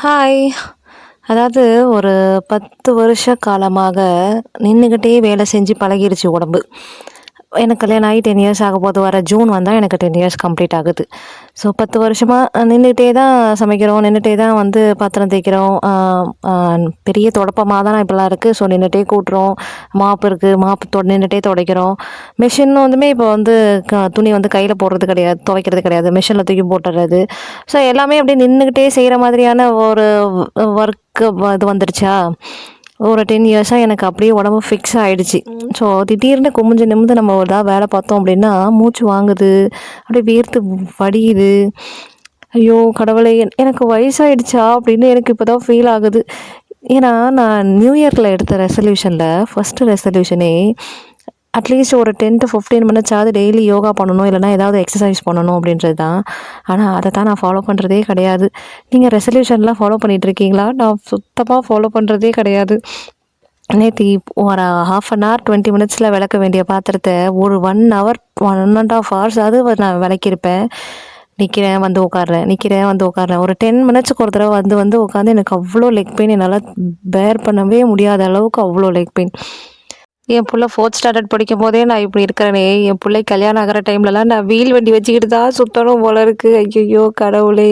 Hi. அதாவது ஒரு 10 வருஷ காலமாக நின்னுகிட்டே வேலை செஞ்சு பழகிருச்சு உடம்பு. எனக்கு கல்யாணம் ஆகி 10 இயர்ஸ் ஆகப்போது. வர ஜூன் வந்தா எனக்கு 10 இயர்ஸ் கம்ப்ளீட் ஆகுது. ஸோ 10 வருஷமா நின்னுட்டே தான் சமைக்கிறோம், நின்னுட்டே தான் வந்து பாத்திரம் தேய்க்கிறோம். அ பெரிய தொடப்பமா தான் இப்பலாம் இருக்கு. ஸோ நின்னுட்டே கூட்டுறோம். மாப் இருக்கு, மாப் நின்னுட்டே துடைக்கிறோம். மிஷின் வந்துமே இப்போ வந்து துணி வந்து கையில போடுறது கிடையாது, துவைக்கிறது கிடையாது. மிஷின்ல தூக்கி போட்டுறது. ஸோ எல்லாமே அப்படியே நின்னுக்கிட்டே செய்கிற மாதிரியான ஒரு ஒர்க்கு இது வந்துருச்சா, ஒரு 10 இயர்ஸா எனக்கு அப்படியே உடம்பு ஃபிக்ஸ் ஆயிடுச்சு. ஸோ திடீர்னு குமிஞ்சு நிமிர்ந்து நம்ம ஏதாவது வேலை பார்த்தோம் அப்படின்னா, மூச்சு வாங்குது, அப்படியே வேர்த்து வடியுது. ஐயோ கடவுளே! எனக்கு வயசாயிடுச்சா அப்படின்னு எனக்கு இப்போ தான் ஃபீல் ஆகுது. ஏன்னா, நான் நியூ இயர்ல எடுத்த ரெசல்யூஷன்ல ஃபர்ஸ்ட் ரெசல்யூஷனே அட்லீஸ்ட் ஒரு 10 to 15 மினிட்ஸாவது டெய்லி யோகா பண்ணணும், இல்லைனா ஏதாவது எக்ஸர்சைஸ் பண்ணணும் அப்படின்றது தான். ஆனால் அதை தான் நான் ஃபாலோ பண்ணுறதே கிடையாது. நீங்கள் ரெசல்யூஷன்லாம் ஃபாலோ பண்ணிகிட்டு இருக்கீங்களா? நான் சுத்தமாக ஃபாலோ பண்ணுறதே கிடையாது. நேற்று ஒரு 1/2 20 மினிட்ஸில் விளக்க வேண்டிய பாத்திரத்தை ஒரு 1 ஹவர் 1.5 ஹவர்ஸாவது நான் விளக்கியிருப்பேன். நிற்கிறேன் வந்து உட்காடுறேன், நிற்கிறேன் வந்து உட்காடுறேன். ஒரு 10 மினிட்ஸுக்கு ஒரு தடவை வந்து வந்து உட்காந்து எனக்கு அவ்வளோ லெக் பெயின், என்னால் பேர் பண்ணவே முடியாத அளவுக்கு அவ்வளோ லெக் பெயின். என் புள்ள 4th ஸ்டாண்டர்ட் படிக்கும் போதே நான் இப்படி இருக்கிறேனே, என் பிள்ளை கல்யாணம் ஆகிற டைம்லலாம் நான் வீல் வண்டி வச்சுக்கிட்டு தான் சுத்தணும் போல இருக்கு. ஐயோ கடவுளே!